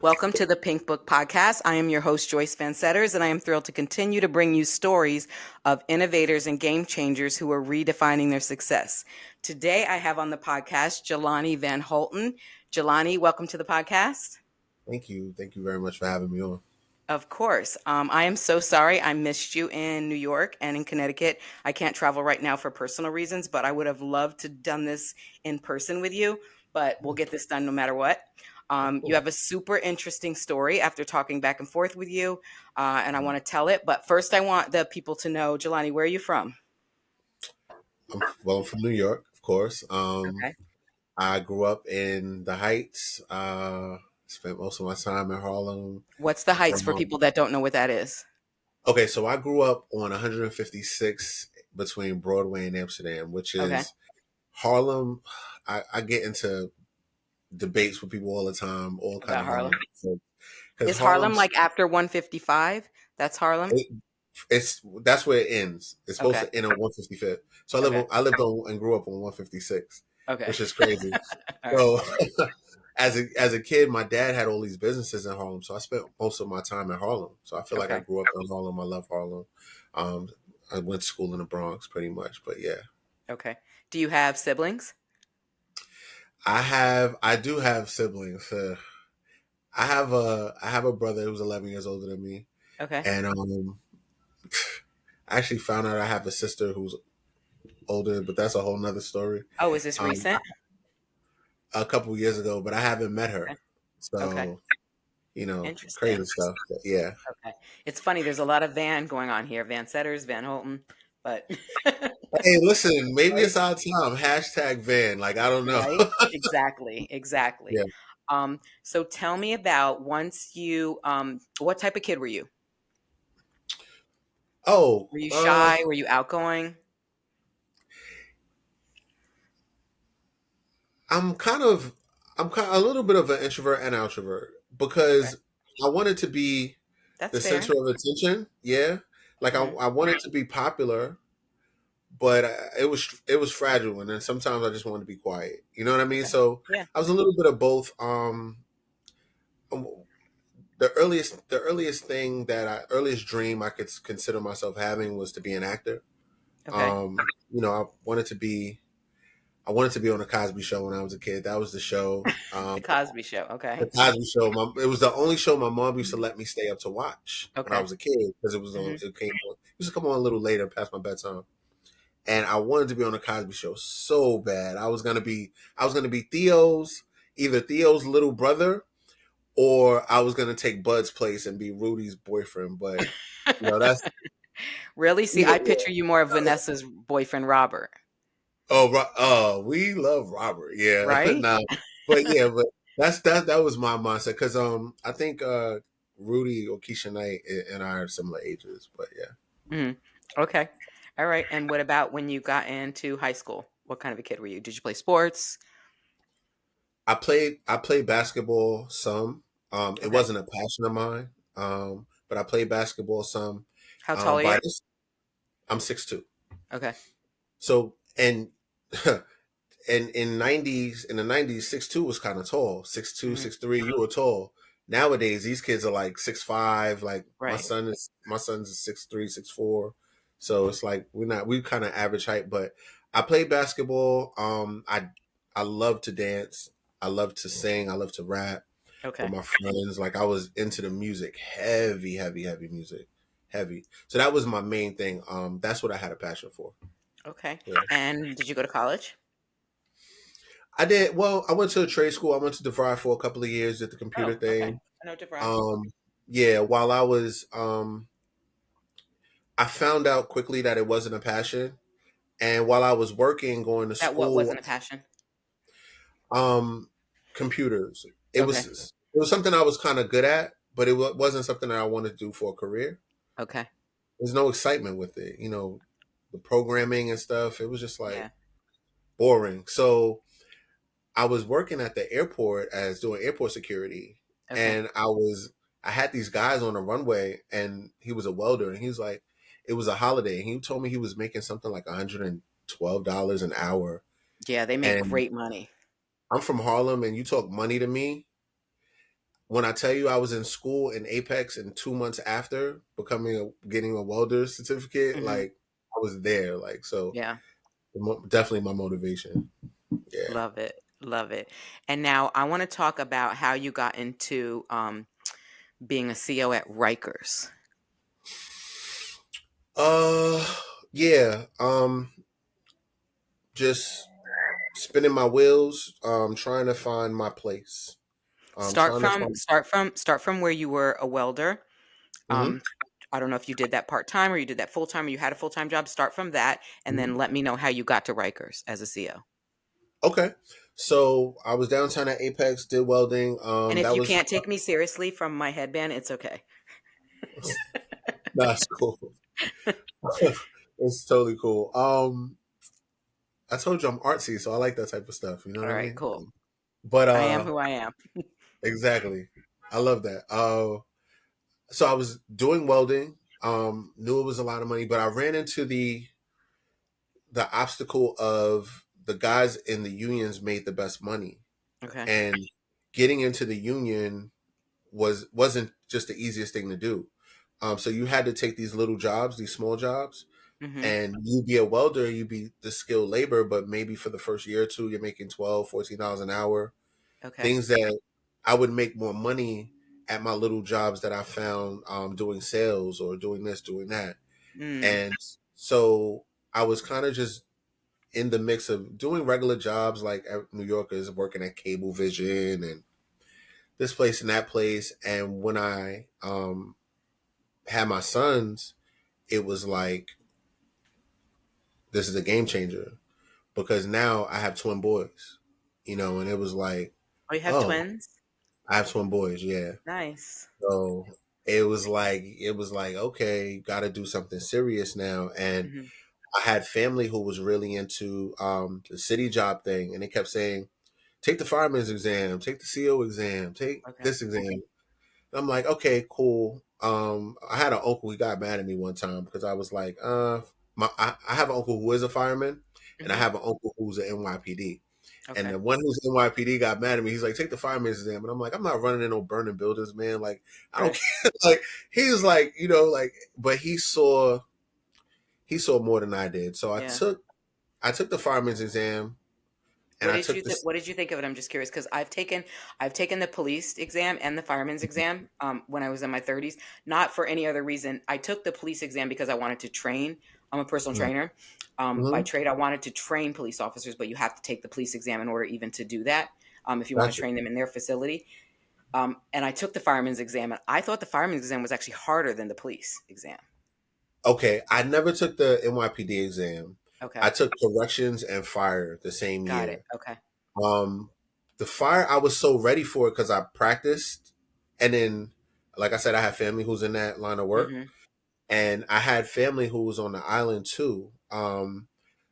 Welcome to the Pink Book Podcast. I am your host, Joyce Van Setters, and I am thrilled to continue to bring you stories of innovators and game changers who are redefining their success. Today, I have on the podcast Jelani Vanholten. Jelani, welcome to the podcast. Thank you. Thank you very much for having me on. Of course. I am so sorry I missed you in New York and in Connecticut. I can't travel right now for personal reasons, but I would have loved to done this in person with you, but we'll get this done no matter what. You have a super interesting story after talking back and forth with you, and I want to tell it. But first, I want the people to know, Jelani, where are you from? I'm from New York, of course. Okay. I grew up in the Heights. Spent most of my time in Harlem. What's the Heights From for people that don't know what that is? Okay, so I grew up on 156 between Broadway and Amsterdam, which Okay. is Harlem. I get into debates with people all the time, all kind About of Harlem. Harlem. Because Is Harlem Harlem's like after 155? That's Harlem? it, it's that's where it ends. It's supposed Okay. to end on 155th. So Okay. I lived on and grew up on 156, Okay. which is crazy. All right. So as a kid, my dad had all these businesses in Harlem, so I spent most of my time in Harlem. So I feel like I Okay. grew up in Harlem. I love Harlem. Um, I went to school in the Bronx, pretty much. But yeah, Okay. Do you have siblings? I do have siblings. I have a brother who's 11 years older than me, Okay. and I actually found out I have a sister who's older, but that's a whole nother story. Oh, is this Um, recent? a couple years ago, but I haven't met her, Okay. Okay. so Interesting. crazy stuff. But yeah. Okay. It's funny. There's a lot of Van going on here. Van Setters, Van Holten, but Hey, listen, maybe right, it's our time. Hashtag van. Like, I don't know. right. Exactly. Exactly. Yeah. So tell me about once you, what type of kid were you? Oh, Were you shy? Were you outgoing? I'm kind of, I'm kind a little bit of an introvert and outrovert Okay. because I wanted to be That's the fair. center of attention. Yeah. Like Hmm. I wanted to be popular, but it was fragile. And then sometimes I just wanted to be quiet. You know what I mean? Okay. So Yeah. I was a little bit of both. Um, the earliest dream I could consider myself having was to be an actor. Okay. Um, I wanted to be on the Cosby Show when I was a kid. That was the show. The Cosby Show. The Okay. Cosby Show. It was the only show my mom used to let me stay up to watch when I Okay. was a kid because it was on. Hmm. It came on. It used to come on a little later, past my bedtime. And I wanted to be on the Cosby Show so bad. I was gonna be either Theo's little brother, or I was gonna take Bud's place and be Rudy's boyfriend. But that's Really? See, either I or. picture you more of Vanessa's boyfriend, Robert, We love Robert. Yeah, right? nah, but that was my mindset because I think Rudy or Keisha Knight and I are similar ages, but yeah, Mhm. Okay. All right. And what about when you got into high school? What kind of a kid were you? Did you play sports? I played basketball some. It Okay. wasn't a passion of mine, but I played basketball some. How tall are you? I'm 6'2". Okay. So and in the 90s 6'2" was kind of tall. 6'2", Hmm. 6'3", you were tall. Nowadays these kids are like 6'5". Like Right. my son's 6'3", 6'4". So it's like we kind of average height. But I played basketball. I love to dance. I love to sing. I love to rap with Okay. my friends. Like I was into the music, heavy, heavy, heavy music, heavy. So that was my main thing. That's what I had a passion for. Okay. Yeah. And did you go to college? I did. Well, I went to a trade school. I went to DeVry for a couple of years, did the computer Oh, okay. thing. I know DeVry. Um, yeah, while I found out quickly that it wasn't a passion. And while I was working, going to That what school, wasn't a passion? um, computers, it Okay. was it was something I was kind of good at, but wasn't something that I wanted to do for a career. Okay. There's no excitement with it, the programming and stuff. It was just like Yeah. boring. So I was working at the airport as doing airport security, Okay. and I had these guys on the runway, and he was a welder, and he was like, it was a holiday, and he told me he was making something like $112 an hour, Yeah, they make and great money. I'm from Harlem, and you talk money to me, when I tell you I was in school in Apex, and 2 months after getting a welder certificate, Hmm. like I was there. Like so, Yeah. definitely my motivation. Yeah. Love it. Love it. And now I want to talk about how you got into being a CO at Rikers. Uh, yeah. Just spinning my wheels. Trying to find my place. Start Trying to from find. start from where you were a welder. Mhm. Um, I don't know if you did that part time or you did that full time or you had a full time job. Start from that, and Mhm. then let me know how you got to Rikers as a CO. Okay. So I was downtown at Apex, did welding. And if That you was can't take me seriously from my headband, it's okay. that's cool. It's totally cool. I told you I'm artsy, so I like that type of stuff. You know All what I right, mean? cool. But I am who I am. exactly, I love that. So I was doing welding. Knew it was a lot of money, but I ran into the obstacle of the guys in the unions made the best money, Okay. and getting into the union wasn't just the easiest thing to do. So you had to take these little jobs, these small jobs, Hmm. and you'd be a welder, you'd be the skilled labor, but maybe for the first year or two, you're making 12, $14 an hour. Okay. Things that I would make more money at my little jobs that I found doing sales or doing this, doing that. Mm. And so I was kind of just in the mix of doing regular jobs like New Yorkers, working at Cablevision and this place and that place. And when I had my sons, it was like, this is a game changer because now I have twin boys, and it was like, Oh, you have oh, twins? I have twin boys, yeah. Nice. So it was like, okay, got to do something serious now. And Hmm. I had family who was really into the city job thing, and they kept saying, take the fireman's exam, take the CO exam, take Okay. this exam. I'm like, okay, cool. I had an uncle. He got mad at me one time because I was like, I have an uncle who is a fireman, and I Hmm. have an uncle who's an NYPD. And Okay. the one who's NYPD got mad at me. He's like, take the fireman's exam, and I'm like, I'm not running in no burning buildings, man. Like, I don't Right. care. Like, he's like, but he saw more than I did. So Yeah. I took the fireman's exam, and I took this. What did you think of it? I'm just curious because I've taken the police exam and the fireman's exam when I was in my 30s, not for any other reason. I took the police exam because I wanted to train. I'm a personal trainer. By Mm-hmm. trade, I wanted to train police officers, but you have to take the police exam in order even to do that. If you want to Gotcha. train them in their facility. And I took the fireman's exam, and I thought the fireman's exam was actually harder than the police exam. Okay, I never took the NYPD exam. Okay, I took corrections and fire the same got it. year. Okay. Um, the fire, I was so ready for it because I practiced, and then, like I said, I have family who's in that line of work, Hmm. and I had family who was on the island too.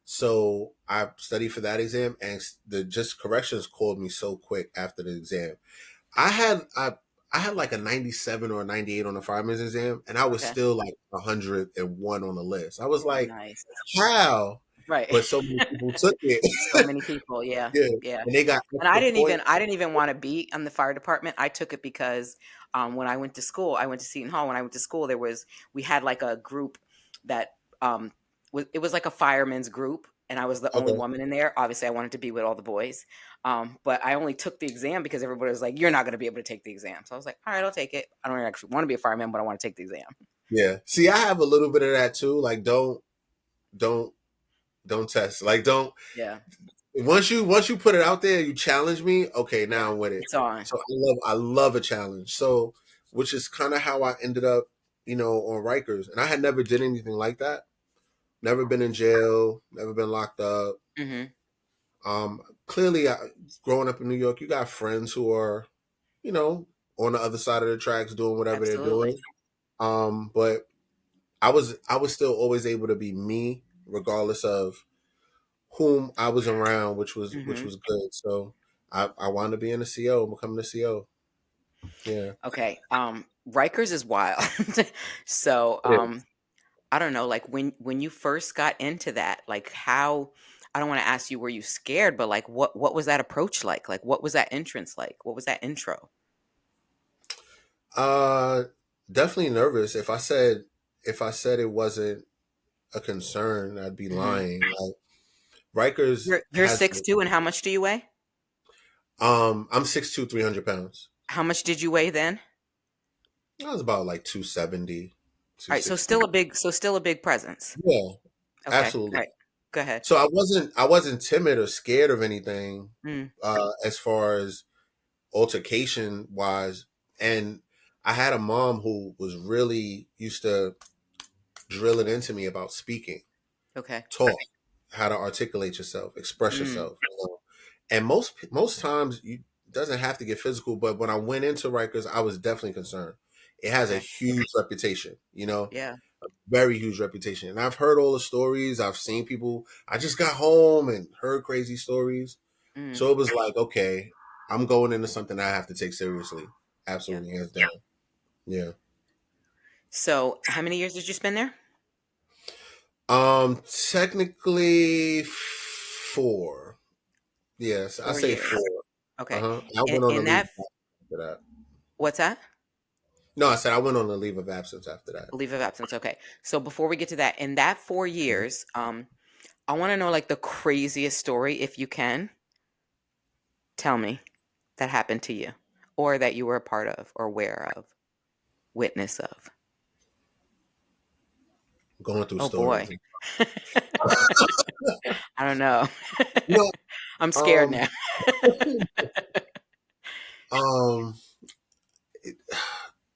So I studied for that exam, and the just corrections called me so quick after the exam. I had I I had like a 97 or a 98 on the fireman's exam, and I was Okay. still like 101 on the list. I was like, Nice. how? Right. But so many people took So it. many people, yeah, Yeah, yeah. and they got And extra points. I didn't even want to be on the fire department. I took it because when I went to school, I went to Seton Hall. When I went to school, we had like a group that it was like a firemen's group, and I was the only Okay. woman in there. Obviously, I wanted to be with all the boys, but I only took the exam because everybody was like, "You're not going to be able to take the exam." So I was like, "All right, I'll take it." I don't actually want to be a fireman, but I want to take the exam. Yeah. See, I have a little bit of that too. Like, don't, don't test. Like, don't. Yeah, Once you put it out there, you challenge me. Okay, yeah, now I'm with it. it's on. So I love a challenge. So, which is kind of how I ended up, on Rikers, and I had never did anything like that. Never been in jail. Never been locked up. Hmm. Clearly, growing up in New York, you got friends who are, you know, on the other side of the tracks doing whatever they're Absolutely. doing. But I was still always able to be me, regardless of whom I was around, which Hmm. was good. So I wanted to be in the CO, becoming the CO. Yeah. Okay. Rikers is wild. So, It is. I don't know, like when you first got into that, like how I don't want to ask you were you scared, but like what was that approach like? Like what was that entrance like? What was that intro? Uh, definitely nervous. If I said it wasn't a concern, I'd be Hmm. lying. Like Rikers You're has, 6'2", and how much do you weigh? I'm 6'2", 300 pounds. How much did you weigh then? I was about like 270, All right, so 260. still a big presence. Yeah, Okay, all absolutely. right, go ahead. So I wasn't timid or scared of anything Mm, as far as altercation wise. And I had a mom who was really used to drill it into me about speaking, okay. talk, how to articulate yourself, express Mm, yourself. And most times you doesn't have to get physical, but when I went into Rikers, I was definitely concerned. It has a okay. huge reputation, Yeah. very huge reputation. And I've heard all the stories. I've seen people. I just got home and heard crazy stories. Mm, So it was like, okay, I'm going into something I have to take seriously. yeah. Absolutely, hands down. Yeah. So, how many years did you spend there? Technically four. Yes, I Four say years. four. Uh Okay. huh. I In, went on a in leave that, after that. what's that? No, I said I went on a leave of absence after that. Leave of absence. Okay. So before we get to that, in that 4 years, I want to know like the craziest story, if you can tell me, that happened to you, or that you were a part of, or aware of, witness of. Going through Oh stories. boy. I don't know. You know, I'm scared um, now. um, it-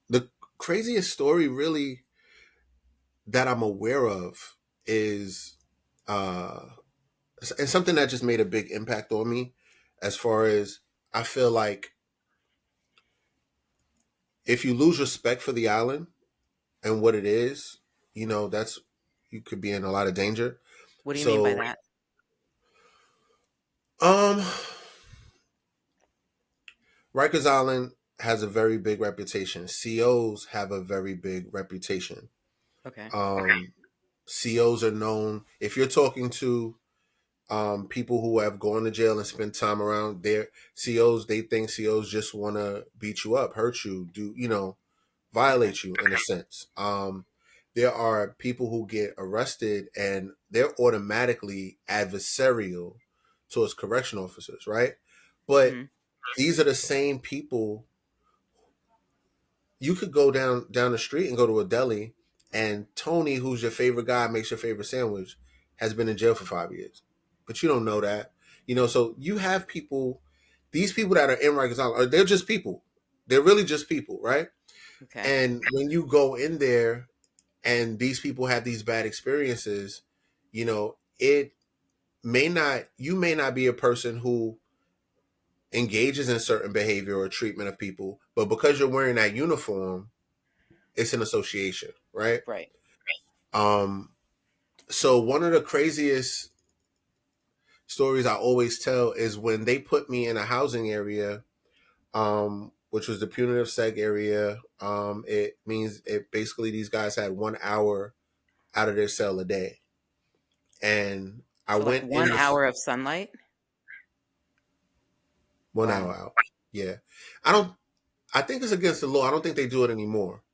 the craziest story really that I'm aware of is, uh, and something that just made a big impact on me. As far as I feel like, if you lose respect for the island and what it is, that's you could be in a lot of danger. What do you mean by So, that? um, Rikers Island has a very big reputation. COs have a very big reputation. Okay. COs are known. If you're talking to people who have gone to jail and spent time around there, COs, they think COs just want to beat you up, hurt you, Okay. violate you in a sense. There are people who get arrested and they're automatically adversarial towards correction officers, right? But Mhm. these are the same people. You could go down the street and go to a deli, and Tony, who's your favorite guy, makes your favorite sandwich, has been in jail for 5 years, but you don't know that. So you have people. These people that are in Rikers Island, they're just people. They're really just people, right? Okay. And when you go in there and these people have these bad experiences, it may not. You may not be a person who engages in certain behavior or treatment of people, but because you're wearing that uniform, it's an association, right? Right. Um, so one of the craziest stories I always tell is when they put me in a housing area, which was the punitive seg area. It means it basically these guys had 1 hour out of their cell a day, and I So like went in one this hour of sunlight. 1 hour Wow. out. Yeah, I don't. I think it's against the law. I don't think they do it anymore,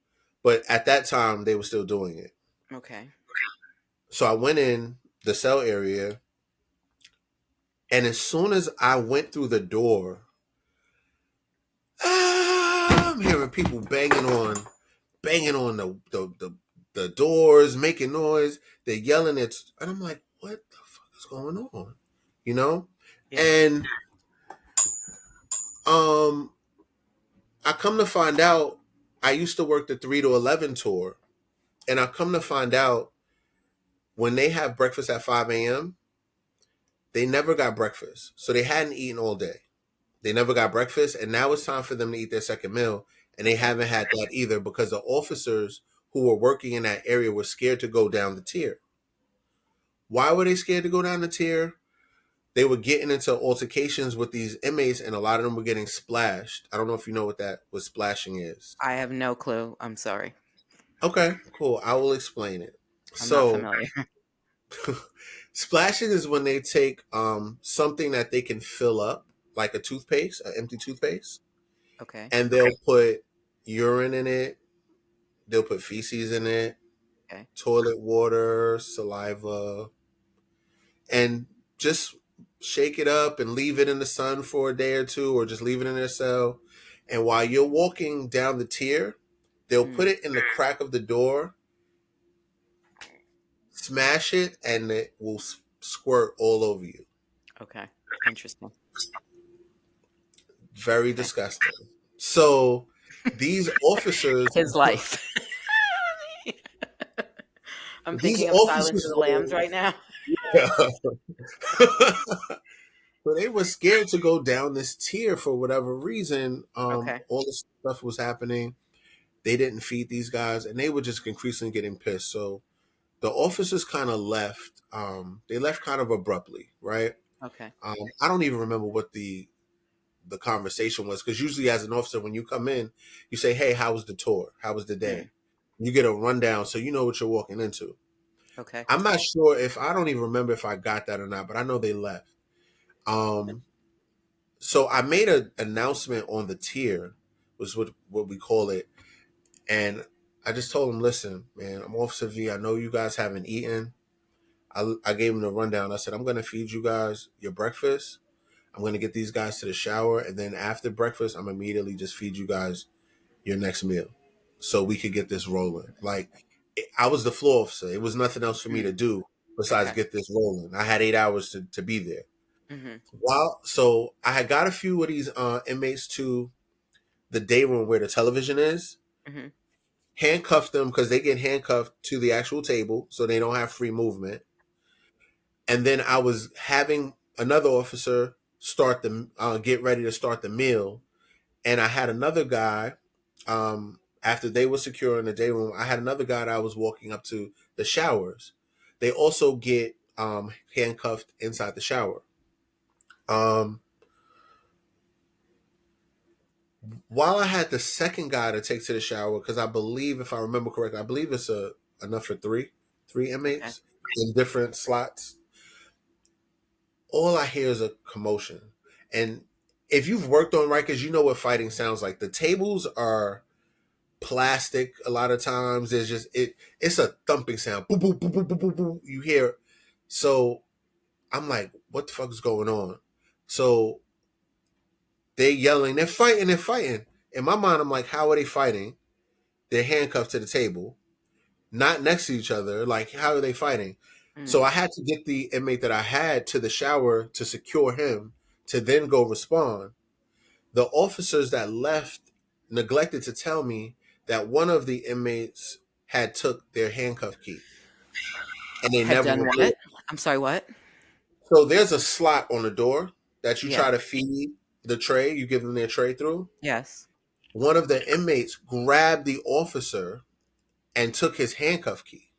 but at that time they were still doing it. Okay. So I went in the cell area, and as soon as I went through the door, I'm hearing people banging on the doors, making noise. They're yelling at, and I'm like, what the fuck is going on? You know? Yeah. And um, I come to find out, I used to work the 3 to 11 tour, and I come to find out when they have breakfast at 5 a.m., they never got breakfast, so they hadn't eaten all day. They never got breakfast, and now it's time for them to eat their second meal, and they Okay. haven't had that either because the officers who were working in that area were scared to go down the tier. Why were they scared to go down the tier? They were getting into altercations with these inmates, and a lot of them were getting splashed. I don't know if you know what splashing is. I have no clue. I'm sorry. Okay, cool. I will explain it. I'm not So, familiar. splashing is when they take something that they can fill up, like a toothpaste, an empty toothpaste, Okay. and they'll put urine in it. They'll put feces in it, Okay. toilet water, saliva, and just shake it up and leave it in the sun for a day or two, or just leave it in their cell. And while you're walking down the tier, they'll put Mm, it in the crack of the door, smash it, and it will squirt all over you. okay. Interesting. Very Okay. disgusting. So these officers, His life. I'm these thinking of Silence of officers the Lambs right now. were, so they were scared to go down this tier for whatever reason. Okay. All this stuff was happening. They didn't feed these guys, and they were just increasingly getting pissed. So the officers kind of left. They left kind of abruptly, right? Okay. I don't even remember what the conversation was, because usually as an officer, when you come in, you say, "Hey, how was the tour? How was the Mm, day?" You get a rundown, so you know what you're walking into. okay. I'm not sure if I don't even remember if I got that or not, but I know they left. Um, so I made an announcement on the tier, was what we call it, and I just told them, "Listen, man, I'm Officer V. I know you guys haven't eaten." I gave them the rundown. I said, "I'm going to feed you guys your breakfast. I'm going to get these guys to the shower, and then after breakfast, I'm immediately just feed you guys your next meal, so we could get this rolling." Like, I was the floor officer. It was nothing else for me to Mm, do besides okay. get this rolling. I had 8 hours to be there. Hmm. So I had got a few of these inmates to the day room where the television is, Hmm. handcuffed them because they get handcuffed to the actual table, so they don't have free movement. And then I was having another officer start the get ready to start the meal, and I had another guy. After they were secure in the day room, I had another guy that I was walking up to the showers. They also get handcuffed inside the shower. Um, while I had the second guy to take to the shower, because I believe, if I remember correctly, I believe it's enough for three Okay. inmates in different slots. All I hear is a commotion, and if you've worked on Rikers, you know what fighting sounds like. The tables are plastic a lot of times. There's just it's a thumping sound. Boop boop boop boop boop boop boop. You hear. So I'm like, what the fuck is going on? So they're yelling, they're fighting, they're fighting. In my mind, I'm like, how are they fighting? They're handcuffed to the table, not next to each other. Like, how are they fighting? So Mm. I had to get the inmate that I had to the shower to secure him to then go respond. The officers that left neglected to tell me that one of the inmates had took their handcuff key, and they Had never done what? reported. I'm sorry, what? So there's a slot on the door that you Yes. try to feed the tray. You give them their tray through. Yes. One of the inmates grabbed the officer and took his handcuff key.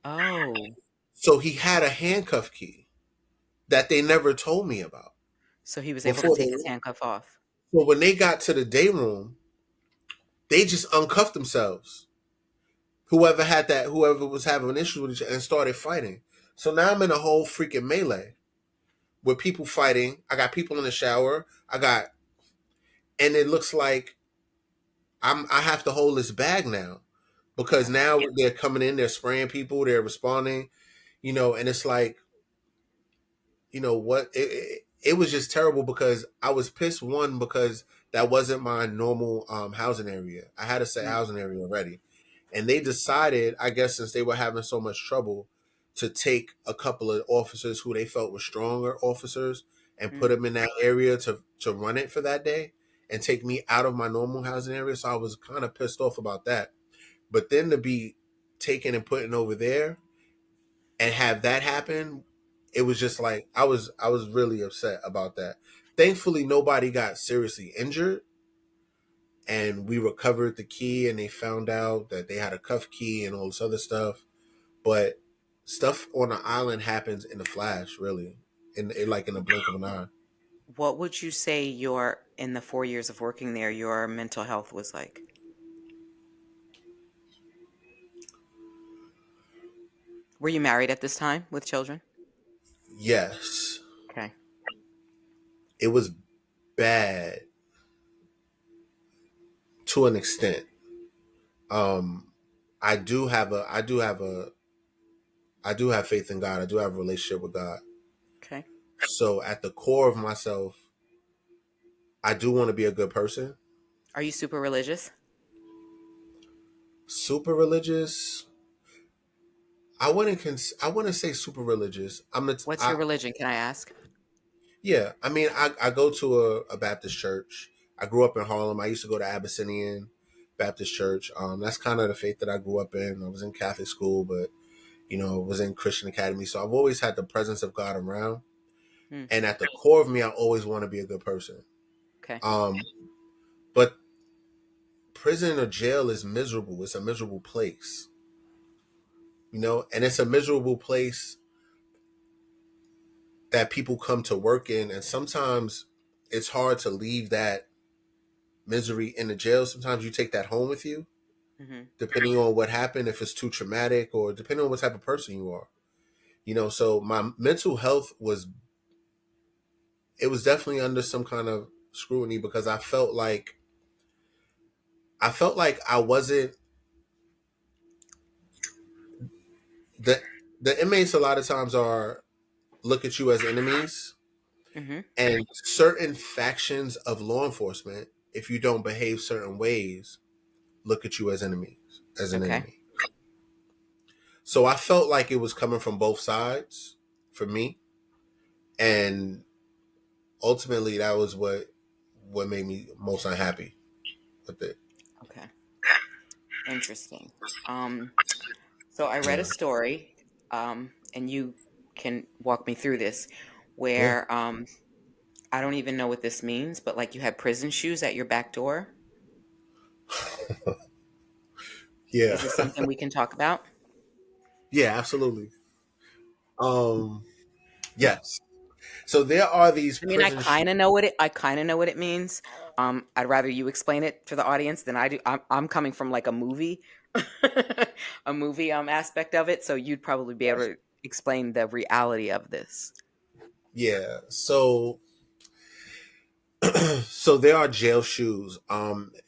Oh, So he had a handcuff key that they never told me about so he was able to before they take his left. handcuff off. So when they got to the day room, they just uncuffed themselves. Whoever was having issues with each other, and started fighting. So now I'm in a whole freaking melee with people fighting. I got people in the shower. And it looks like I have to hold this bag now, because Yeah. now they're coming in, they're spraying people, they're responding, and it's like, what it was just terrible, because I was pissed, one, because that wasn't my normal housing area. I had a set Mm, housing area already, and they decided, I guess, since they were having so much trouble, to take a couple of officers who they felt were stronger officers and put mm. them in that area to run it for that day, and take me out of my normal housing area. So I was kind of pissed off about that. But then to be taken and put in over there and have that happen, it was just like, I was really upset about that. Thankfully, nobody got seriously injured, and we recovered the key, and they found out that they had a cuff key and all this other stuff. But stuff on the island happens in a flash, really, like in a blink of an eye. What would you say your in the 4 years of working there, your mental health was like? Were you married at this time with children? Yes, Okay. it was bad to an extent. Um, I do have faith in God. I do have a relationship with God. Okay. So at the core of myself, I do want to be a good person. Are you super religious? Super religious. I wouldn't say super religious. What's your religion, can I ask? Yeah. I mean, I go to a Baptist church. I grew up in Harlem. I used to go to Abyssinian Baptist Church. That's kind of the faith that I grew up in. I was in Catholic school, but was in Christian academy. So I've always had the presence of God around. Hmm. And at the core of me, I always want to be a good person. Okay. Um, but prison or jail is miserable. It's a miserable place, and it's a miserable place that people come to work in. And sometimes it's hard to leave that misery in the jail. Sometimes you take that home with you, Hmm. depending on what happened, if it's too traumatic or depending on what type of person you are. So my mental health it was definitely under some kind of scrutiny because I felt like I wasn't the the inmates a lot of times are look at you as enemies, Hmm. and certain factions of law enforcement, if you don't behave certain ways, look at you as an Okay. enemy. So I felt like it was coming from both sides for me, and ultimately that was what made me most unhappy with it. Okay. Interesting. So I read a Yeah, story, and you can walk me through this, yeah, where I don't even know what this means, but like you had prison shoes at your back door. yeah, Is this something we can talk about? yeah, absolutely. Um, yes. So there are these I mean, prison shoes. I kind of know what it means. I'd rather you explain it to the audience than I do. I'm coming from like a movie, a movie aspect of it, so you'd probably be able to explain the reality of this. Yeah. So there are jail shoes.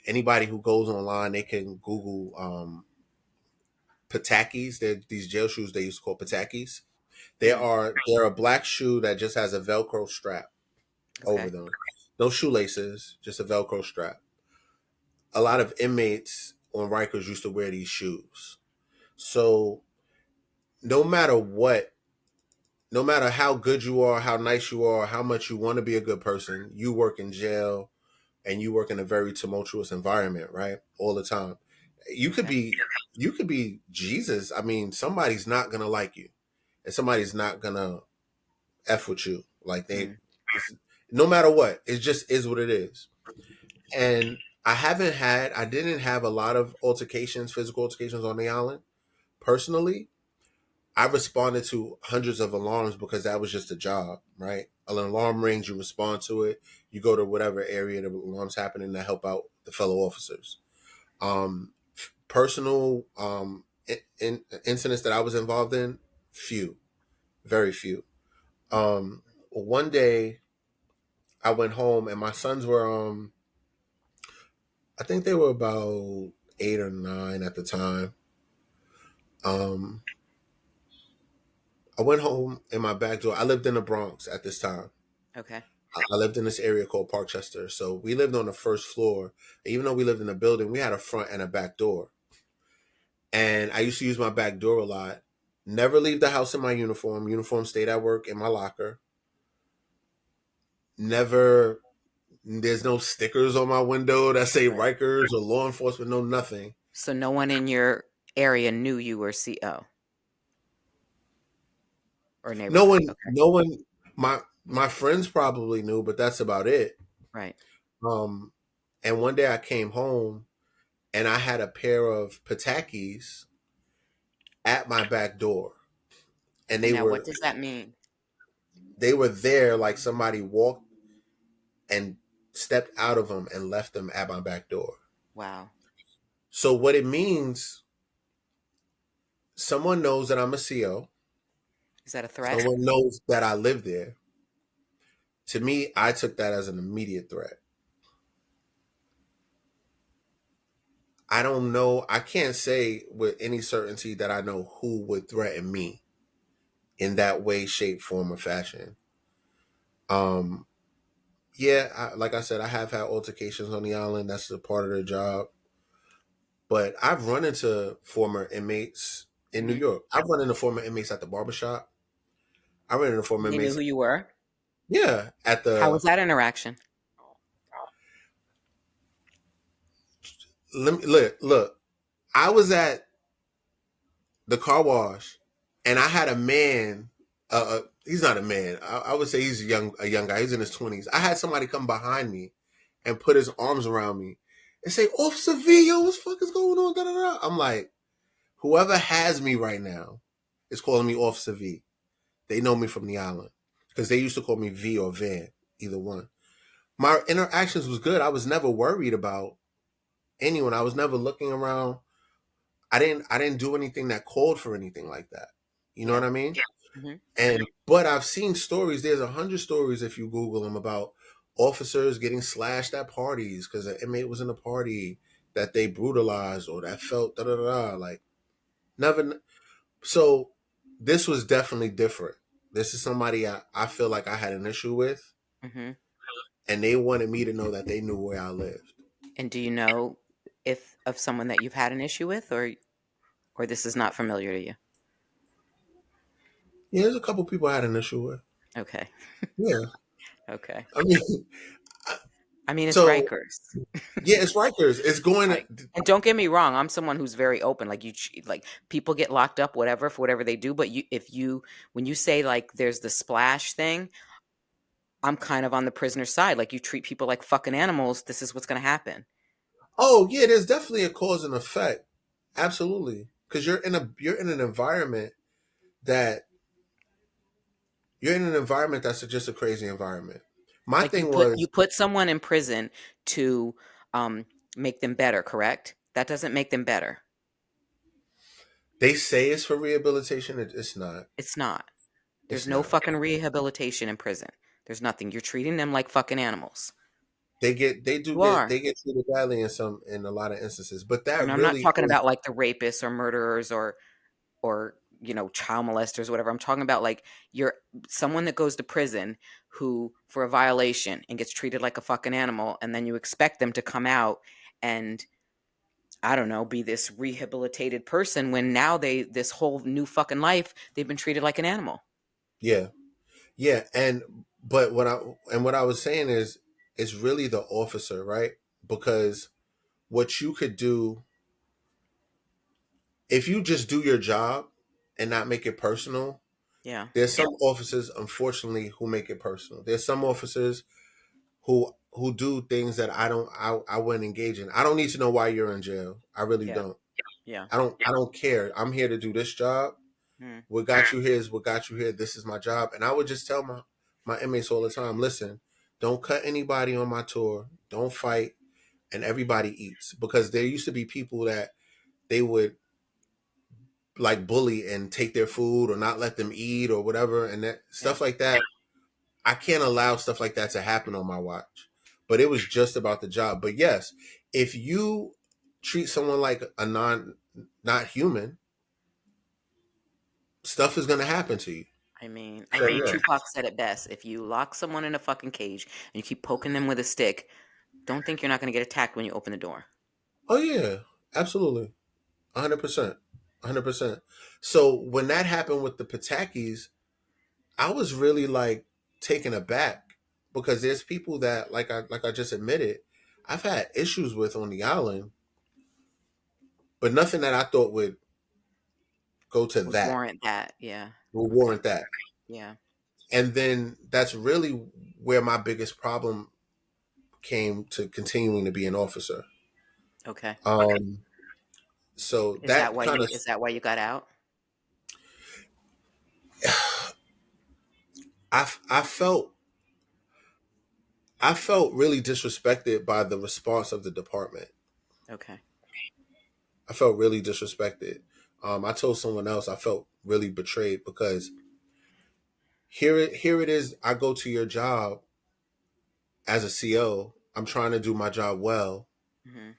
Anybody who goes online, they can Google patakis. They're these jail shoes they used to call patakis. Hmm. They're a black shoe that just has a Velcro strap over Okay. them. No shoelaces, just a Velcro strap. A lot of inmates on Rikers used to wear these shoes. So no matter what, no matter how good you are, how nice you are, how much you want to be a good person, you work in jail and you work in a very tumultuous environment, right? All the time. You could Okay. be you could be Jesus. I mean, somebody's not gonna like you, and somebody's not gonna f with you. Like Mm. no matter what, it just is what it is. And I didn't have a lot of physical altercations on the island personally. I responded to hundreds of alarms because that was just a job, right? An alarm rings, you respond to it. You go to whatever area the alarm's happening to help out the fellow officers. Personal incidents that I was involved in, few, very few. One day I went home and my sons were, I think they were about 8 or 9 at the time. Um, I went home in my back door. I lived in the Bronx at this time. Okay. I lived in this area called Parkchester. So we lived on the first floor. Even though we lived in a building, we had a front and a back door. And I used to use my back door a lot. Never leave the house in my uniform. Uniform stayed at work in my locker. Never, there's no stickers on my window that say Right. Rikers or law enforcement, no nothing. So no one in your area knew you were CO or No neighborhood. one, Okay. no one, my friends probably knew, but that's about it. Right. Um, and one day I came home and I had a pair of Patakis at my back door, and And now what does that mean? they were there like somebody walked and stepped out of them and left them at my back door. Wow. So what it means, someone knows that I'm a CO. Is that a threat? Someone knows that I live there. To me, I took that as an immediate threat. I don't know. I can't say with any certainty that I know who would threaten me in that way, shape, form, or fashion. Um, yeah, like I said, I have had altercations on the island. That's a part of the job. But I've run into former inmates in New Hmm. York. I've run into former inmates at the barbershop. I ran into former They knew inmates, who you were. yeah, at How was the. that interaction? Let me look. I was at the car wash, and I had a man. He's not a man. I would say he's a young guy. He's in his 20s. I had somebody come behind me and put his arms around me and say, "Officer V, yo, what the fuck is going on?" Da, da, da. I'm like, whoever has me right now is calling me Officer V. They know me from the island because they used to call me V or Van, either one. My interactions was good. I was never worried about anyone. I was never looking around. I didn't do anything that called for anything like that. You know Yeah. what I mean? Hmm. And but I've seen stories. There's 100 stories if you Google them about officers getting slashed at parties because an inmate was in a party that they brutalized or that felt da da da. Like never. So this was definitely different. This is somebody I feel like I had an issue with, Hmm. and they wanted me to know that they knew where I lived. And do you know if of someone that you've had an issue with, or this is not familiar to you? Yeah, there's a couple people I had an issue with. Okay. Yeah, Okay. I mean, I mean, it's so Rikers. yeah, it's Rikers. It's going Like, to. and don't get me wrong, I'm someone who's very open. Like like people get locked up, whatever, for whatever they do. But when you say like there's the splash thing, I'm kind of on the prisoner's side. Like you treat people like fucking animals. This is what's going to happen. Oh yeah, there's definitely a cause and effect. Absolutely, because you're in an environment that you're in an environment that's just a crazy environment. My Like thing was you put someone in prison to um, make them better. Correct? That doesn't make them better. they say it's for rehabilitation. It's not. It's not. There's It's no not. fucking rehabilitation in prison. There's nothing. You're treating them like fucking animals. You They are. get treated badly in a lot of instances. But And that I'm not really talking is. about like the rapists or murderers or child molesters, whatever. I'm talking about like you're someone that goes to prison who for a violation and gets treated like a fucking animal, and then you expect them to come out and I don't know, be this rehabilitated person when now this whole new fucking life they've been treated like an animal. Yeah, yeah, but what I was saying is it's really the officer, right? Because what you could do if you just do your job and not make it personal. Yeah, There's some officers, unfortunately, who make it personal. There's some officers who do things that I wouldn't engage in. I don't need to know why you're in jail. I really yeah, don't. yeah. I don't care. I'm here to do this job. Mm, What got you here is what got you here. This is my job. And I would just tell my inmates all the time, listen, don't cut anybody on my tour. Don't fight. And everybody eats. Because there used to be people that they would like bully and take their food or not let them eat or whatever. And that yeah. stuff like that. I can't allow stuff like that to happen on my watch. But it was just about the job. But yes, if you treat someone like a not human, stuff is gonna happen to you. I So mean, yeah. Tupac said it best. If you lock someone in a fucking cage and you keep poking them with a stick, don't think you're not going to get attacked when you open the door. Oh yeah, absolutely. 100%. 100%. So when that happened with the Patakis, I was really like taken aback because there's people that like I just admitted, I've had issues with on the island, but nothing that I thought would go to Would that, warrant that. Yeah. will Okay. warrant that. Yeah. And then that's really where my biggest problem came to continuing to be an officer. Okay. Um, so that kind of Is that why you got out? I felt I felt really disrespected by the response of the department. Okay. I felt really disrespected. I told someone else I felt really betrayed because here it is. I go to your job as a CO. I'm trying to do my job well. Hmm.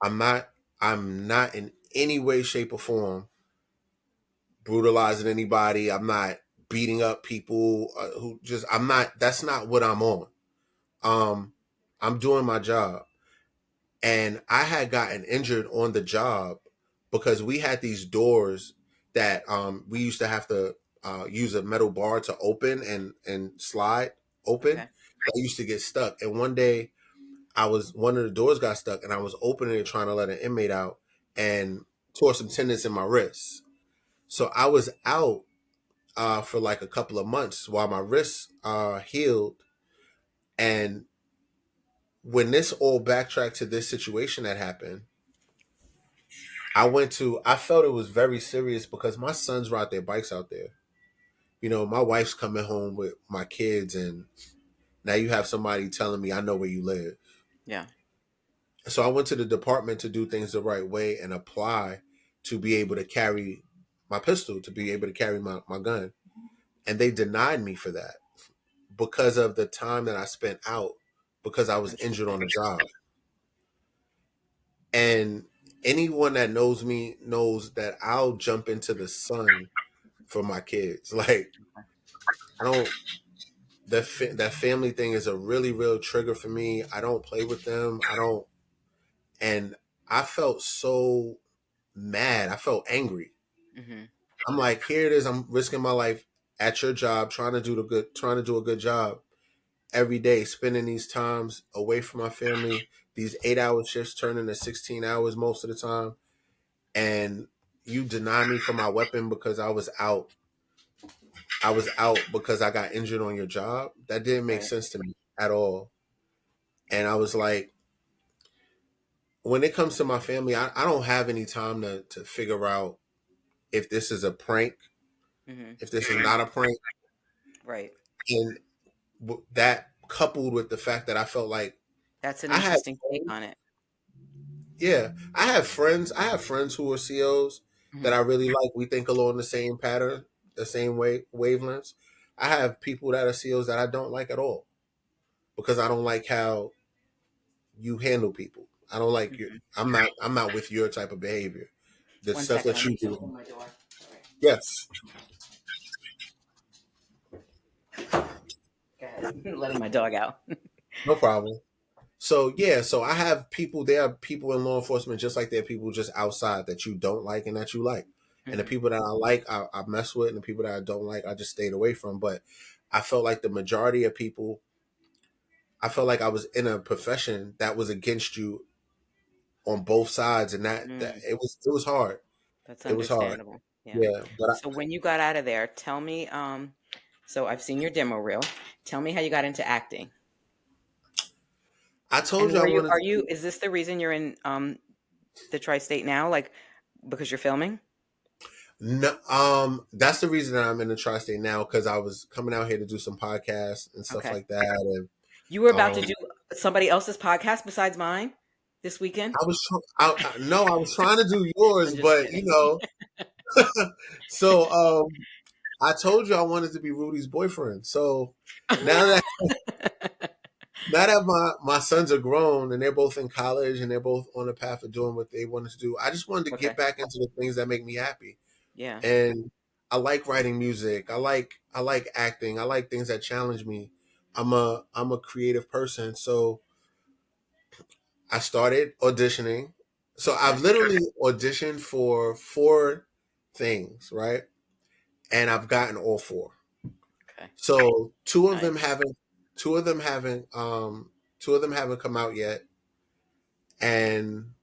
I'm not. I'm not in any way, shape, or form brutalizing anybody. I'm not beating up people who just. I'm not. That's not what I'm on. Um, I'm doing my job, and I had gotten injured on the job because we had these doors that we used to have to use a metal bar to open and slide open. Okay. I used to get stuck, and one day I was one of the doors got stuck, and I was opening it trying to let an inmate out, and tore some tendons in my wrists. So I was out for like a couple of months while my wrists healed. And when this all backtracked to this situation that happened, I felt it was very serious because my sons ride their bikes out there. You know, my wife's coming home with my kids, and now you have somebody telling me I know where you live. Yeah. So I went to the department to do things the right way and apply to be able to carry my pistol, to be able to carry my gun. And they denied me for that because of the time that I spent out because I was injured on Interesting. the job. And anyone that knows me knows that I'll jump into the sun for my kids. Like I don't that family thing is a really real trigger for me. I don't play with them. I don't and I felt so mad. I felt angry. Hmm. I'm like, here it is. I'm risking my life at your job, trying to do a good job every day, spending these times away from my family. These 8 hour shifts turn into 16 hours most of the time, and you deny me for my weapon because I was out. I was out because I got injured on your job. That didn't make Right. sense to me at all. And I was like, when it comes to my family, I don't have any time to figure out if this is a prank, Hmm. if this is not a prank. Right. And that coupled with the fact that I felt like That's an I had, interesting take on it. yeah, I have friends. I have friends who are COs that Hmm. I really like. We think along the same pattern, the same wavelengths. I have people that are COs that I don't like at all because I don't like how you handle people. I don't like your. Hmm. I'm not with your type of behavior. The One stuff second. that I'm you just do. open my door. All right. Yes. Go ahead. Letting my dog out. No problem. So yeah, so I have people. There are people in law enforcement just like there are people just outside that you don't like and that you like. And the Hmm. people that I like, I mess with, and the people that I don't like, I just stayed away from. But I felt like the majority of people, I felt like I was in a profession that was against you on both sides, and that Mm, it was hard. that's It was hard. understandable. Yeah. Yeah, but So when you got out of there, tell me, so I've seen your demo reel. Tell me how you got into acting. I told And you I were you, wanted are to. you, is this the reason you're in the tri-state now? Like because you're filming? No, that's the reason that I'm in the tri-state now because I was coming out here to do some podcasts and stuff Okay. like that, and You were about to um, do somebody else's podcast besides mine this weekend? no, I was trying to do I'm yours, just but kidding. so I told you I wanted to be Rudy's boyfriend. So now that now that my sons are grown and they're both in college and they're both on the path of doing what they wanted to do, I just wanted to get Okay. back into the things that make me happy. Yeah. And I like writing music. I like acting. I like things that challenge me. I'm a creative person, so I started auditioning. So Okay. I've literally auditioned for four things, right? And I've gotten all four. Okay. So Nice. two of them haven't two of them haven't come out yet, and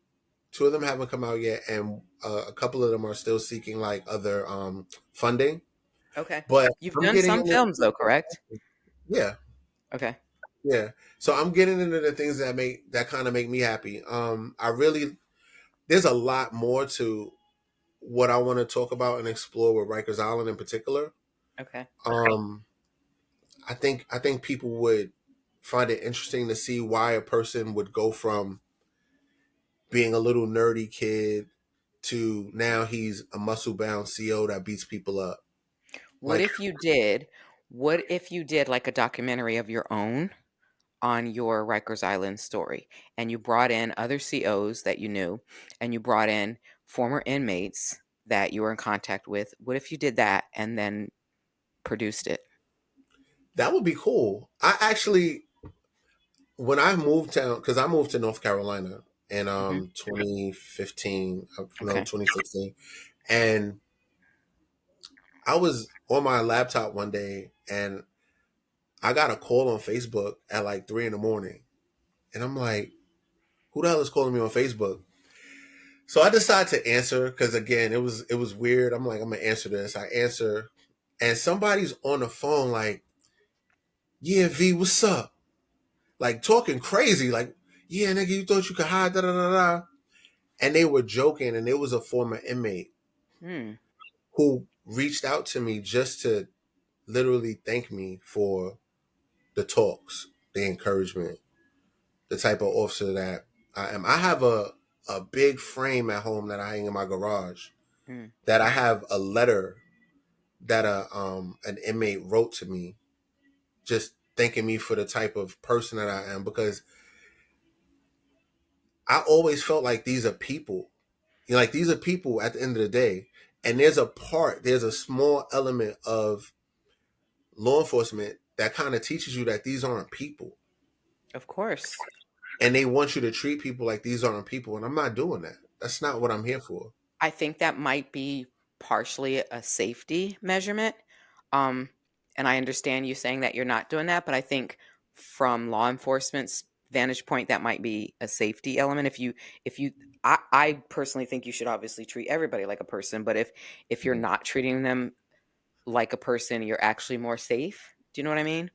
two of them haven't come out yet, and a couple of them are still seeking like other funding. Okay. But You've I'm done getting some into films though, correct? yeah, Okay. yeah. So I'm getting into the things that kind of make me happy. I really there's a lot more to what I want to talk about and explore with Rikers Island in particular. Okay. Um, I think people would find it interesting to see why a person would go from being a little nerdy kid to now he's a muscle bound CO that beats people up. What Like if you did, what if you did like a documentary of your own? on your Rikers Island story and you brought in other COs that you knew and you brought in former inmates that you were in contact with, what if you did that and then produced it? That would be cool. I actually, when I moved down, because I moved to North Carolina in Hmm. 2015, no, Okay. 2016, and I was on my laptop one day and I got a call on Facebook at like 3 in the morning, and I'm like, who the hell is calling me on Facebook? So I decided to answer because again, it was weird. I'm like, I'm gonna answer this. I answer, and somebody's on the phone like, yeah, V, what's up? Like talking crazy, like, yeah, nigga, you thought you could hide, da da da da. And they were joking, and it was a former inmate Hmm. who reached out to me just to literally thank me for the talks, the encouragement, the type of officer that I am. I have a big frame at home that I hang in my garage Hmm. that I have a letter that an inmate wrote to me just thanking me for the type of person that I am, because I always felt like these are people. You know, like these are people at the end of the day. And there's a small element of law enforcement that kind of teaches you that these aren't people. Of course. And they want you to treat people like these aren't people. And I'm not doing that. That's not what I'm here for. I think that might be partially a safety measurement. Um, and I understand you saying that you're not doing that, but I think from law enforcement's vantage point, that might be a safety element. I personally think you should obviously treat everybody like a person, but if you're not treating them like a person, you're actually more safe. Do you know what I mean?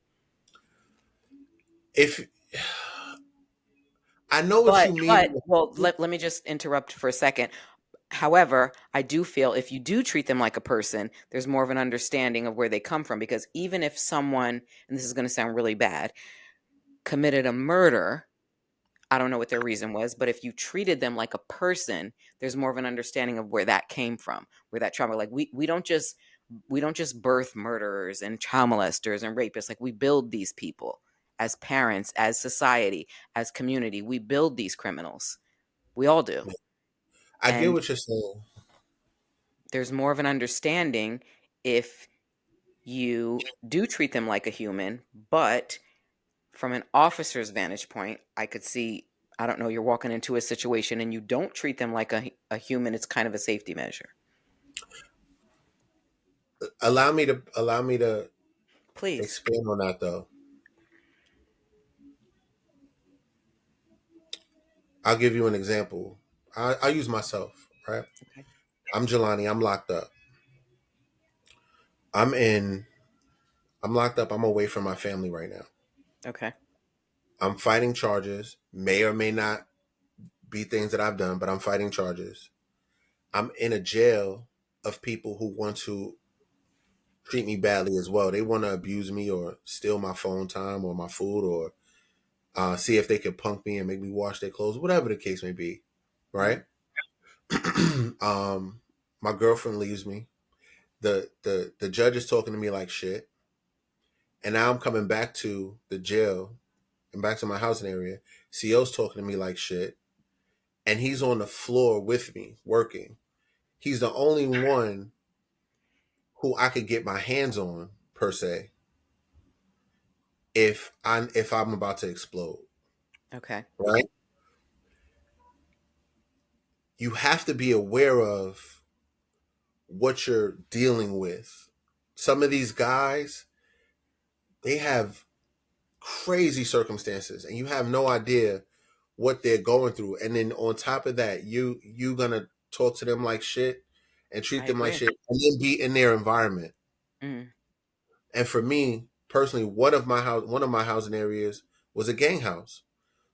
If I know what you But mean. well, let me just interrupt for a second. However, I do feel if you do treat them like a person, there's more of an understanding of where they come from. Because even if someone, and this is going to sound really bad, committed a murder, I don't know what their reason was, but if you treated them like a person, there's more of an understanding of where that came from, where that trauma. Like we don't just birth murderers and child molesters and rapists. Like we build these people as parents, as society, as community. We build these criminals. We all do. I get And what you're saying. there's more of an understanding if you do treat them like a human, but from an officer's vantage point, I could see, I don't know, you're walking into a situation and you don't treat them like a human, it's kind of a safety measure. Allow me to Please. expand on that though. I'll give you an example. I'll use myself, right? Okay. I'm Jelani. I'm locked up. I'm in. I'm locked up. I'm away from my family right now. Okay. I'm fighting charges. May or may not be things that I've done, but I'm fighting charges. I'm in a jail of people who want to treat me badly as well. They want to abuse me or steal my phone time or my food or see if they can punk me and make me wash their clothes, whatever the case may be. Hmm. Right? um, my girlfriend leaves me. The judge is talking to me like shit, and now I'm coming back to the jail and back to my housing area. CO's talking to me like shit, and he's on the floor with me working. He's the only one who I could get my hands on per se if I'm about to explode. Okay. Right? You have to be aware of what you're dealing with. Some of these guys, they have crazy circumstances and you have no idea what they're going through. And then on top of that, you gonna talk to them like shit and treat I them like agree. shit and then be in their environment. Mm. And for me personally, one of my housing areas was a gang house.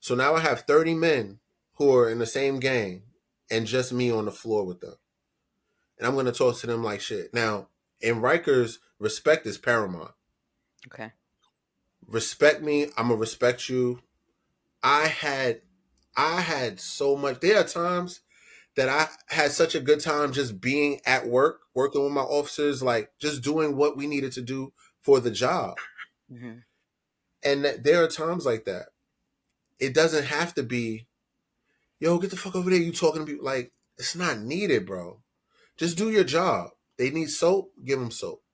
So now I have 30 men who are in the same gang and just me on the floor with them. And I'm gonna talk to them like shit. Now, in Rikers, respect is paramount. Okay. Respect me, I'm gonna respect you. I had I had so much. There are times that I had such a good time just being at work, working with my officers, like just doing what we needed to do for the job. Hmm. And there are times like that. It doesn't have to be, yo, get the fuck over there. You talking to people like it's not needed, bro. Just do your job. They need soap, give them soap.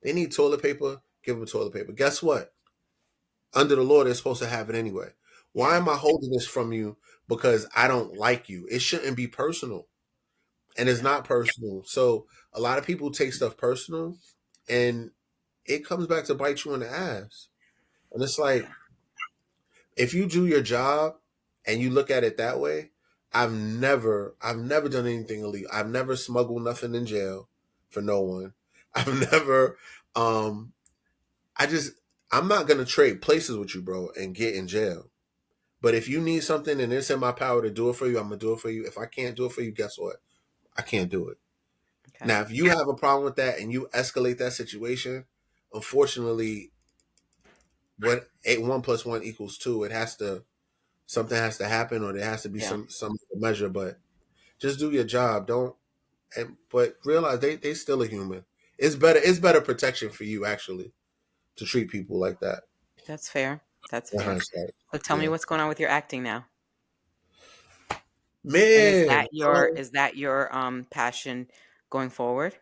They need toilet paper, give them toilet paper. Guess what? Under the law, they're supposed to have it anyway. Why Yeah. am I holding this from you? Because I don't like you. It shouldn't be personal, and it's Yeah. not personal. So a lot of people take stuff personal, and it comes back to bite you in the ass. And it's like, Yeah. if you do your job and you look at it that way, I've never done anything illegal. I've never smuggled nothing in jail for no one. I've never, um, I just, I'm not gonna trade places with you, bro, and get in jail. But if you need something and it's in my power to do it for you, I'm gonna do it for you. If I can't do it for you, guess what? I can't do it. Okay. Now, if you have a problem with that and you escalate that situation, unfortunately, what eight one plus one equals two, it has to something has to happen or there has to be Yeah. some measure. But just do your job. Don't but realize they still a human. It's better protection for you actually to treat people like that. That's fair. That's In fair. hindsight. So tell me Yeah. what's going on with your acting now. And Man, is that your passion going forward?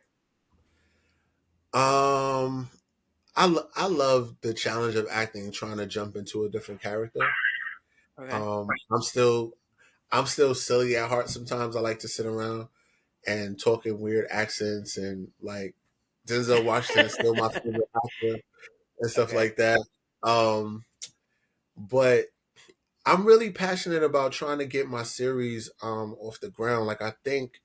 um I love the challenge of acting, trying to jump into a different character. Okay. Um, I'm still silly at heart. Sometimes I like to sit around and talk in weird accents, and like Denzel Washington is still my favorite actor and stuff Okay. like that. Um, but I'm really passionate about trying to get my series off the ground. Like I think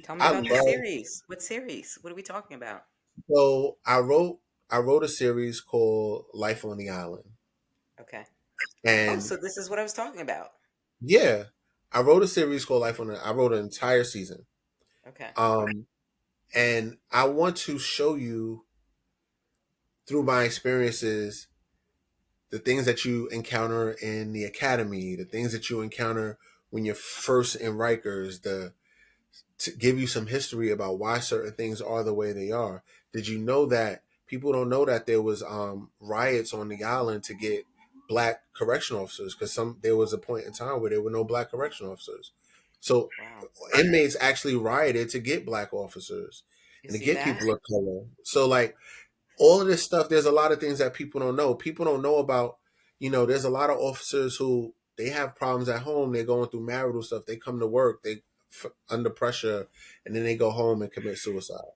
Tell me I about the love series. What series? What are we talking about? so I wrote a series called Life on the Island. Okay. Oh, And so this is what I was talking about. yeah, I wrote a series called Life on the I wrote an entire season. Okay. Um and I want to show you through my experiences the things that you encounter in the academy, the things that you encounter when you're first in Rikers, the to give you some history about why certain things are the way they are. Did you know that people don't know that there was riots on the island to get black correction officers because some there was a point in time where there were no black correction officers. So Wow. inmates actually rioted to get black officers You and to see get that? people of color. So like all of this stuff, there's a lot of things that people don't know. People don't know about, there's a lot of officers who they have problems at home. They're going through marital stuff. They come to work, under pressure, and then they go home and commit suicide.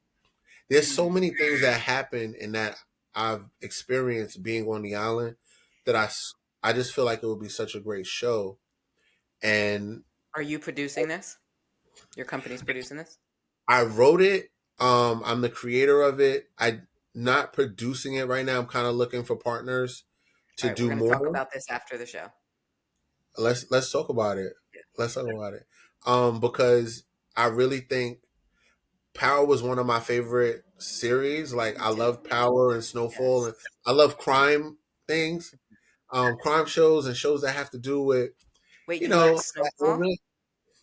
There's so Mm. many things that happen and that I've experienced being on the island that I just feel like it would be such a great show. And Are you producing this? Your company's producing this? I wrote it. I'm the creator of it. I'm not producing it right now. I'm kind of looking for partners All to right, we're do going to talk more. about this after the show. Let's talk about it. Yeah. Let's talk about it. Because I really think Power was one of my favorite series. Like Me I too. love Power and Snowfall, Yes. and I love crime things, crime shows and shows that have to do with Wait, you you like know, Snowfall?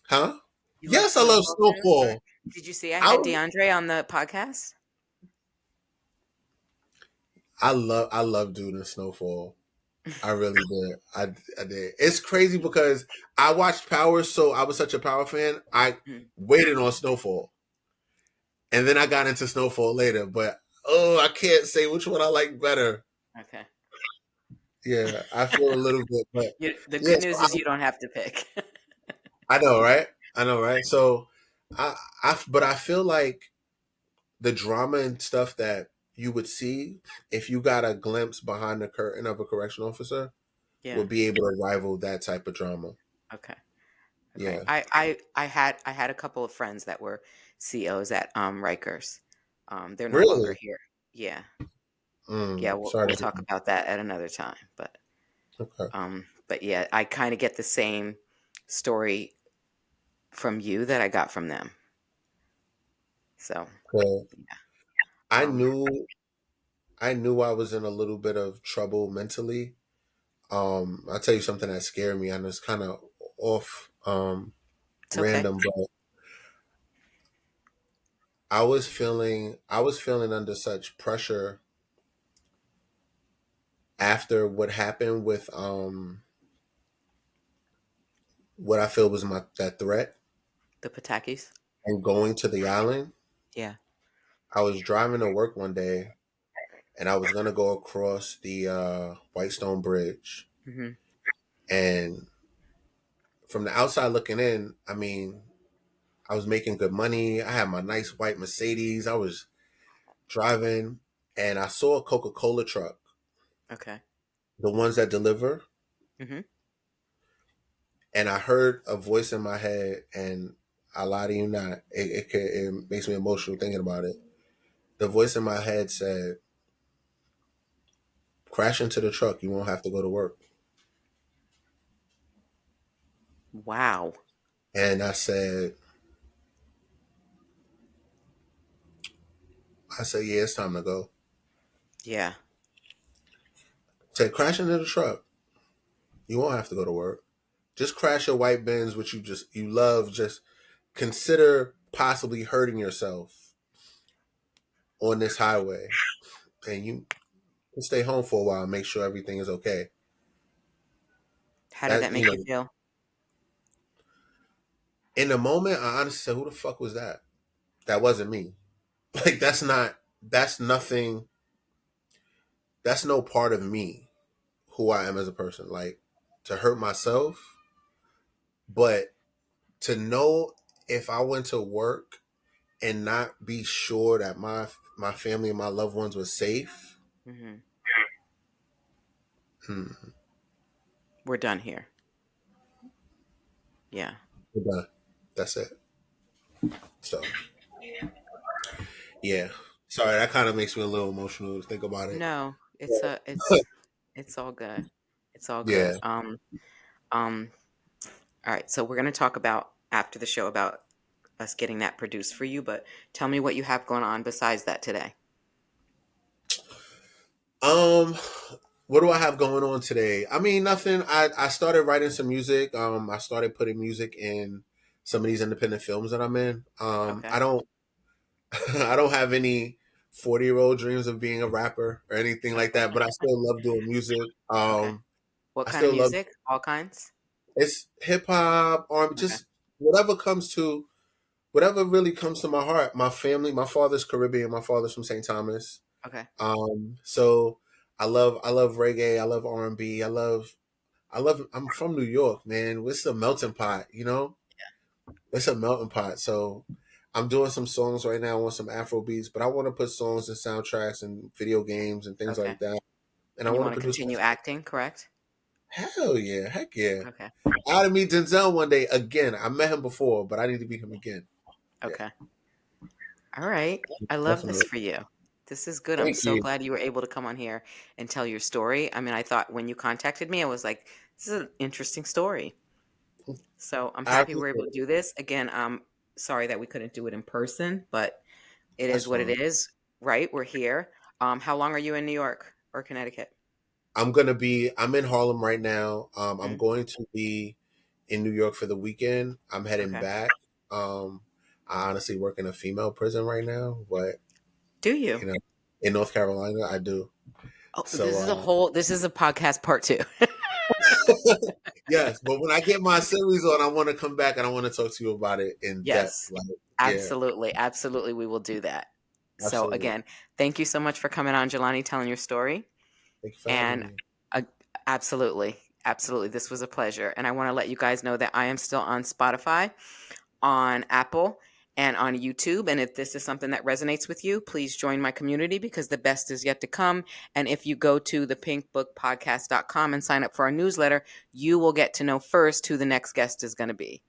huh? You like Yes, I love Snowfall too? Snowfall. Did you see I I had DeAndre on the podcast? I love doing Snowfall. I really did. I did. It's crazy because I watched Power, so I was such a Power fan. I Mm, waited on Snowfall, and then I got into Snowfall later. But I can't say which one I like better. okay. Yeah, I feel a little bit, but The yeah. good news is you don't have to pick. I know, right? I know, right? So, but I feel like the drama and stuff that you would see if you got a glimpse behind the curtain of a correction officer Yeah. would be able to rival that type of drama. Okay. Okay. Yeah. I had a couple of friends that were COs at Rikers. They're no longer Really? here. Yeah. Yeah, Sorry we'll to hear talk about that at another time. that. Okay. But yeah, I kind of get the same story from you that I got from them. So, Well, I um, knew I knew I was in a little bit of trouble mentally. I'll tell you something that scared me. I know it's kind of off it's okay. random, but I was feeling under such pressure after what happened with what I feel was my that threat The Patakis? and going to the island. Yeah. I was driving to work one day and I was gonna go across the Whitestone Bridge. Hmm. And from the outside looking in, I mean, I was making good money. I had my nice white Mercedes. I was driving and I saw a Coca Cola truck, Okay. the ones that deliver. Hmm. And I heard a voice in my head, and I lie to you not, it makes me emotional thinking about it. The voice in my head said, crash into the truck. You won't have to go to work. Wow. And I said, yeah, it's time to go. Yeah. Said, crash into the truck. You won't have to go to work. Just crash your white Benz, which you love. Just consider possibly hurting yourself on this highway, and you can stay home for a while and make sure everything is okay. How did That that you make you know, feel? in the moment, I honestly said, "Who the fuck was that?" That wasn't me. Like that's nothing. That's no part of me who I am as a person. Like to hurt myself, but to know if I went to work and not be sure that my family and my loved ones were safe. Hmm. Hmm, We're done here. Yeah. we're done. That's it. So yeah. Sorry, that kind of makes me a little emotional to think about it. No, it's all good. It's all Yeah. good. Um, all right, so we're gonna talk about after the show about us getting that produced for you, but tell me what you have going on besides that today. Um, what do I have going on today? I mean, nothing. I started writing some music. I started putting music in some of these independent films that I'm in. Okay. I don't I don't have any 40-year-old dreams of being a rapper or anything like Okay. that, but I still love doing music. Okay. What I kind of still love music? All kinds? it's hip hop, R&B, Okay. just whatever comes to whatever really comes to my heart. My family, my father's Caribbean, my father's from St. Thomas. Okay. So I love reggae, I love R&B, I love I'm from New York, man. It's a melting pot, you know? It's a melting pot. So I'm doing some songs right now on some Afro beats, but I want to put songs and soundtracks and video games and things Okay. like that. And I And you want to want to produce continue acting, correct? hell yeah, heck yeah. Okay. I got to meet Denzel one day again. I met him before, but I need to meet him again. Yeah, Okay. All right. I love this definitely. for you. This is good. I'm Thank so you. glad you were able to come on here and tell your story. I mean, I thought when you contacted me, I was like, this is an interesting story. So I'm I happy we're appreciate able to it. do this. Again, I'm sorry that we couldn't do it in person, but it That's is what it fine. is, right? We're here. How long are you in New York or Connecticut? I'm in Harlem right now. I'm Mm, going to be in New York for the weekend. I'm heading okay. back. I honestly work in a female prison right now, but Do you? you know, in North Carolina, I do. Oh, So, this is a podcast part two. yes, but when I get my series on, I want to come back and I want to talk to you about it in depth. Yes, Like, yeah, absolutely. Absolutely. We will do that. So, absolutely. again, thank you so much for coming on, Jelani, telling your story. Thank you for having And me. uh, absolutely, absolutely, this was a pleasure. And I want to let you guys know that I am still on Spotify, on Apple, and on YouTube. And if this is something that resonates with you, please join my community because the best is yet to come. And if you go to thepinkbookpodcast.com and sign up for our newsletter, you will get to know first who the next guest is going to be.